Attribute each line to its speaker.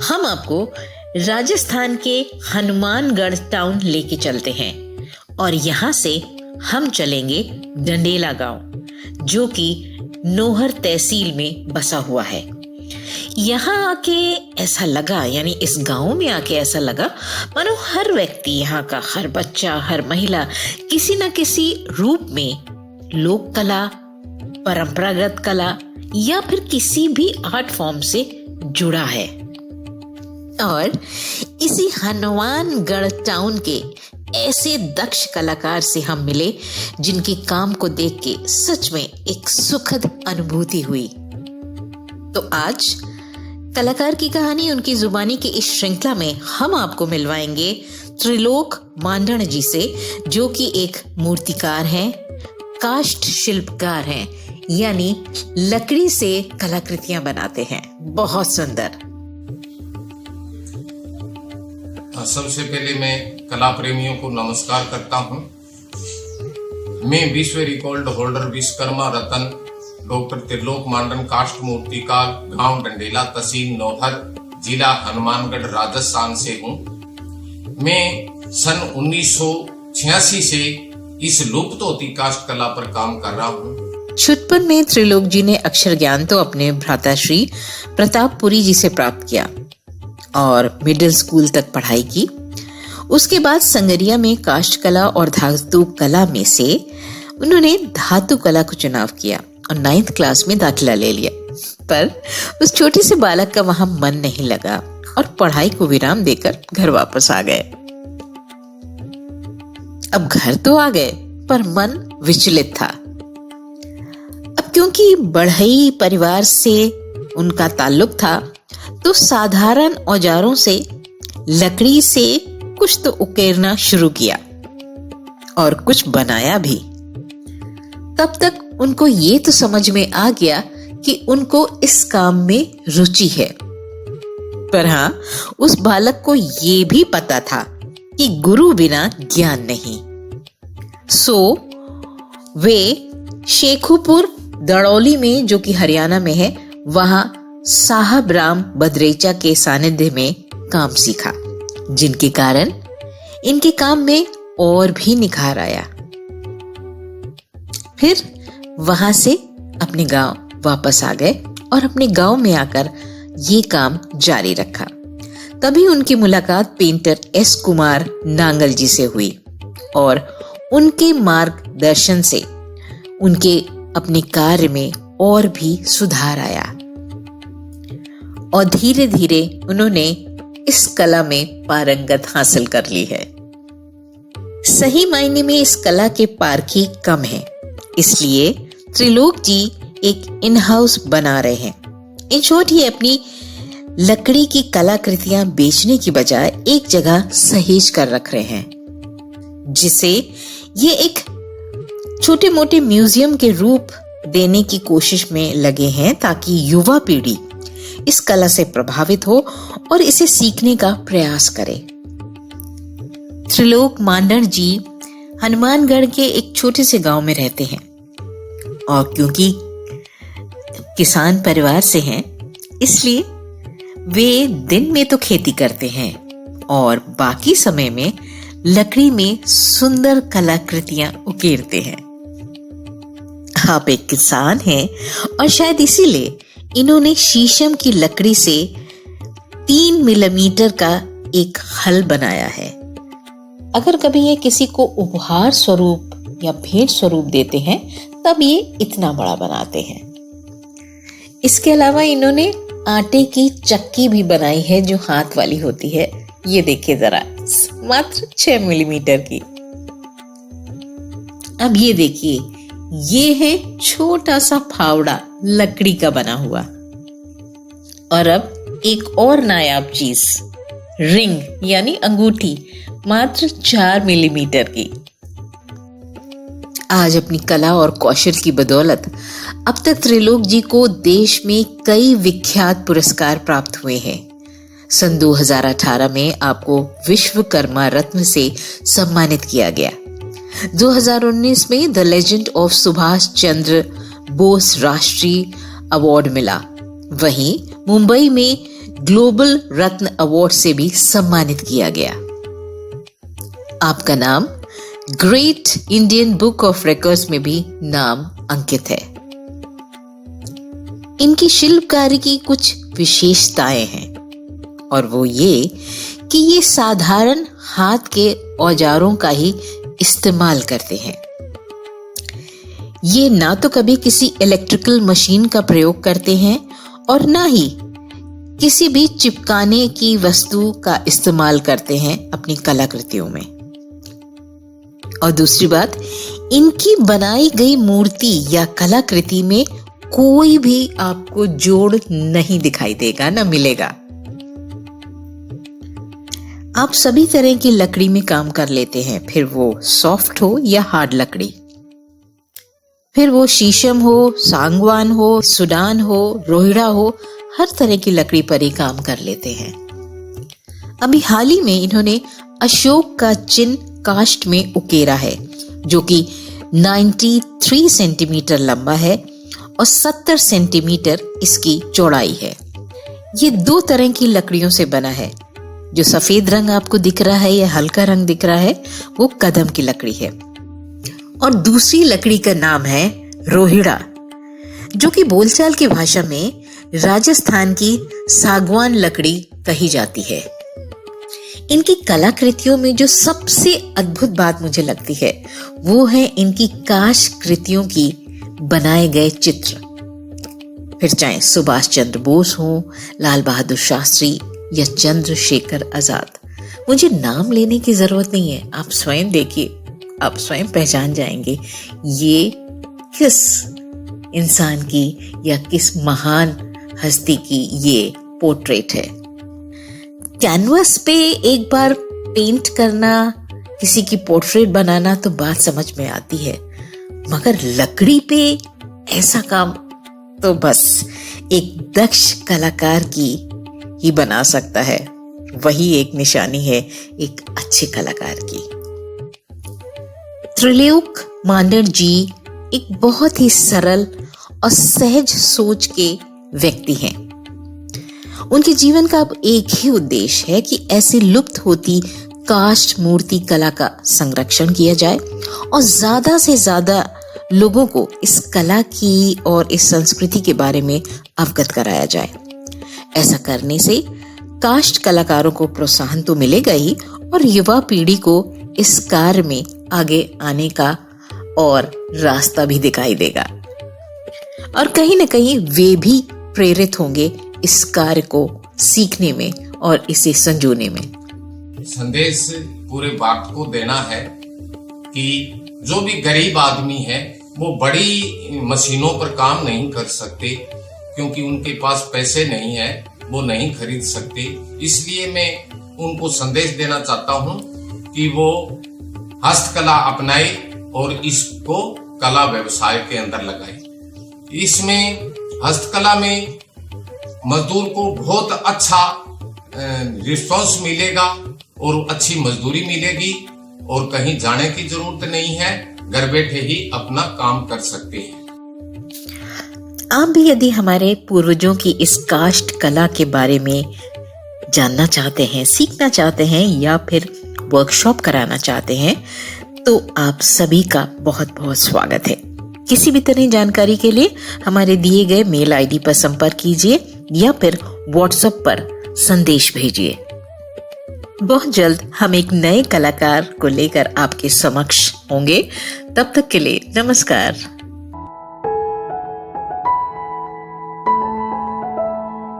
Speaker 1: हम आपको राजस्थान के हनुमानगढ़ टाउन लेके चलते हैं और यहाँ से हम चलेंगे डंडेला गांव, जो कि नोहर तहसील में बसा हुआ है। यहाँ आके ऐसा लगा, यानी इस गांव में आके ऐसा लगा मानो हर व्यक्ति, यहाँ का हर बच्चा, हर महिला किसी न किसी रूप में लोक कला, परंपरागत कला या फिर किसी भी आर्ट फॉर्म से जुड़ा है। और इसी हनुमानगढ़ टाउन के ऐसे दक्ष कलाकार से हम मिले जिनके काम को देख के सच में एक सुखद अनुभूति हुई। तो आज कलाकार की कहानी उनकी जुबानी की इस श्रृंखला में हम आपको मिलवाएंगे त्रिलोक मांडण जी से, जो कि एक मूर्तिकार हैं, काष्ठ शिल्पकार हैं, यानी लकड़ी से कलाकृतियां बनाते हैं। बहुत सुंदर।
Speaker 2: सबसे पहले मैं कला प्रेमियों को नमस्कार करता हूं। मैं विश्व रिकॉर्ड होल्डर विश्वकर्मा रतन डॉक्टर त्रिलोक मांडन काष्ठ मूर्तिकार, गांव डंडेला, तहसील नौहर, जिला हनुमानगढ़, राजस्थान से हूं। मैं सन 1986 से इस लुप्त होती काष्ठ कला पर काम कर रहा हूं।
Speaker 1: छुटपन में त्रिलोक जी ने अक्षर ज्ञान तो अपने भ्राताश्री प्रतापपुरी जी से प्राप्त किया और मिडिल स्कूल तक पढ़ाई की। उसके बाद संगरिया में काष्ठ कला और धातु कला में से उन्होंने धातु कला को चुनाव किया और 9th क्लास में दाखिला ले लिया। पर उस छोटे से बालक का वहां मन नहीं लगा और पढ़ाई को विराम देकर घर वापस आ गए। अब घर तो आ गए पर मन विचलित था। अब क्योंकि बढ़ई परिवार से उनका ताल्लुक था, तो साधारण औजारों से, लकड़ी से कुछ तो उकेरना शुरू किया और कुछ बनाया भी। तब तक उनको ये तो समझ में आ गया कि उनको इस काम में रुचि है। पर हाँ, उस बालक को ये भी पता था कि गुरु बिना ज्ञान नहीं। सो वे शेखुपुर दड़ौली में, जो कि हरियाणा में है, वहां साहब राम बदरेचा के सानिध्य में काम सीखा, जिनके कारण इनके काम में और भी निखार आया। फिर वहां से अपने गांव वापस आ गए और अपने गांव में आकर ये काम जारी रखा। तभी उनकी मुलाकात पेंटर एस कुमार नांगल जी से हुई और उनके मार्गदर्शन से उनके अपने कार्य में और भी सुधार आया और धीरे धीरे उन्होंने इस कला में पारंगत हासिल कर ली है। सही मायने में इस कला के पारखी कम है, इसलिए त्रिलोक जी एक इन हाउस बना रहे हैं। इन शॉर्ट, ये अपनी लकड़ी की कलाकृतियां बेचने की बजाय एक जगह सहेज कर रख रहे हैं, जिसे ये एक छोटे मोटे म्यूजियम के रूप देने की कोशिश में लगे हैं, ताकि युवा पीढ़ी इस कला से प्रभावित हो और इसे सीखने का प्रयास करे। त्रिलोक मांडण जी हनुमानगढ़ के एक छोटे से गांव में रहते हैं और क्योंकि किसान परिवार से हैं, इसलिए वे दिन में तो खेती करते हैं और बाकी समय में लकड़ी में सुंदर कलाकृतियां उकेरते हैं। आप एक किसान हैं और शायद इसीलिए इन्होंने शीशम की लकड़ी से 3 मिलीमीटर का एक हल बनाया है। अगर कभी ये किसी को उपहार स्वरूप या भेंट स्वरूप देते हैं, तब ये इतना बड़ा बनाते हैं। इसके अलावा इन्होंने आटे की चक्की भी बनाई है, जो हाथ वाली होती है। ये देखिए जरा, मात्र 6 मिलीमीटर की। अब ये देखिए, ये है छोटा सा फावड़ा लकड़ी का बना हुआ। और अब एक और नायाब चीज, रिंग यानी अंगूठी, मात्र 4 मिलीमीटर की। आज अपनी कला और कौशल की बदौलत अब तक त्रिलोक जी को देश में कई विख्यात पुरस्कार प्राप्त हुए हैं। सन 2018 में आपको विश्वकर्मा रत्न से सम्मानित किया गया। 2019 में the legend of Subhash Chandra Bose राष्ट्रीय अवार्ड मिला। वहीं मुंबई में ग्लोबल रत्न अवार्ड से भी सम्मानित किया गया। आपका नाम great Indian book of records में भी नाम अंकित है। इनकी शिल्पकारी की कुछ विशेषताएं हैं और वो ये कि ये साधारण हाथ के औजारों का ही इस्तेमाल करते हैं। ये ना तो कभी किसी इलेक्ट्रिकल मशीन का प्रयोग करते हैं और ना ही किसी भी चिपकाने की वस्तु का इस्तेमाल करते हैं अपनी कलाकृतियों में। और दूसरी बात, इनकी बनाई गई मूर्ति या कलाकृति में कोई भी आपको जोड़ नहीं दिखाई देगा, ना मिलेगा। आप सभी तरह की लकड़ी में काम कर लेते हैं, फिर वो सॉफ्ट हो या हार्ड लकड़ी, फिर वो शीशम हो, सांगवान हो, सुडान हो, रोहिड़ा हो, हर तरह की लकड़ी पर ही काम कर लेते हैं। अभी हाल ही में इन्होंने अशोक का चिन्ह काष्ठ में उकेरा है, जो कि 93 सेंटीमीटर लंबा है और 70 सेंटीमीटर इसकी चौड़ाई है। ये 2 तरह की लकड़ियों से बना है। जो सफेद रंग आपको दिख रहा है या हल्का रंग दिख रहा है, वो कदम की लकड़ी है। और दूसरी लकड़ी का नाम है रोहिड़ा, जो कि बोलचाल की भाषा में राजस्थान की सागवान लकड़ी कही जाती है। इनकी कलाकृतियों में जो सबसे अद्भुत बात मुझे लगती है वो है इनकी काष्ठ कृतियों की बनाए गए चित्र। फिर चाहे सुभाष चंद्र बोस हो, लाल बहादुर शास्त्री या चंद्रशेखर आजाद। मुझे नाम लेने की जरूरत नहीं है, आप स्वयं देखिए, आप स्वयं पहचान जाएंगे ये किस इंसान की या किस महान हस्ती की ये पोर्ट्रेट है। कैनवस पे एक बार पेंट करना, किसी की पोर्ट्रेट बनाना तो बात समझ में आती है, मगर लकड़ी पे ऐसा काम तो बस एक दक्ष कलाकार की ही बना सकता है। वही एक निशानी है एक अच्छे कलाकार की। त्रिलोक मांडन जी एक बहुत ही सरल और सहज सोच के व्यक्ति हैं। उनके जीवन का अब एक ही उद्देश्य है कि ऐसी लुप्त होती काष्ठ मूर्ति कला का संरक्षण किया जाए और ज्यादा से ज्यादा लोगों को इस कला की और इस संस्कृति के बारे में अवगत कराया जाए। ऐसा करने से काष्ठ कलाकारों को प्रोत्साहन तो मिलेगा ही और युवा पीढ़ी को इस कार्य में आगे आने का और रास्ता भी दिखाई देगा और कहीं न कहीं वे भी प्रेरित होंगे इस कार्य को सीखने में और इसे संजोने में।
Speaker 2: संदेश पूरे बात को देना है कि जो भी गरीब आदमी है वो बड़ी मशीनों पर काम नहीं कर सकते, क्योंकि उनके पास पैसे नहीं है, वो नहीं खरीद सकते। इसलिए मैं उनको संदेश देना चाहता हूँ कि वो हस्तकला अपनाए और इसको कला व्यवसाय के अंदर लगाए। इसमें हस्तकला में मजदूर को बहुत अच्छा रिस्पांस मिलेगा और अच्छी मजदूरी मिलेगी और कहीं जाने की जरूरत नहीं है, घर बैठे ही अपना काम कर सकते हैं।
Speaker 1: आप भी यदि हमारे पूर्वजों की इस काष्ठ कला के बारे में जानना चाहते हैं, सीखना चाहते हैं या फिर वर्कशॉप कराना चाहते हैं तो आप सभी का बहुत बहुत स्वागत है। किसी भी तरह जानकारी के लिए हमारे दिए गए मेल आईडी पर संपर्क कीजिए या फिर व्हाट्सएप पर संदेश भेजिए। बहुत जल्द हम एक नए कलाकार को लेकर आपके समक्ष होंगे। तब तक के लिए नमस्कार।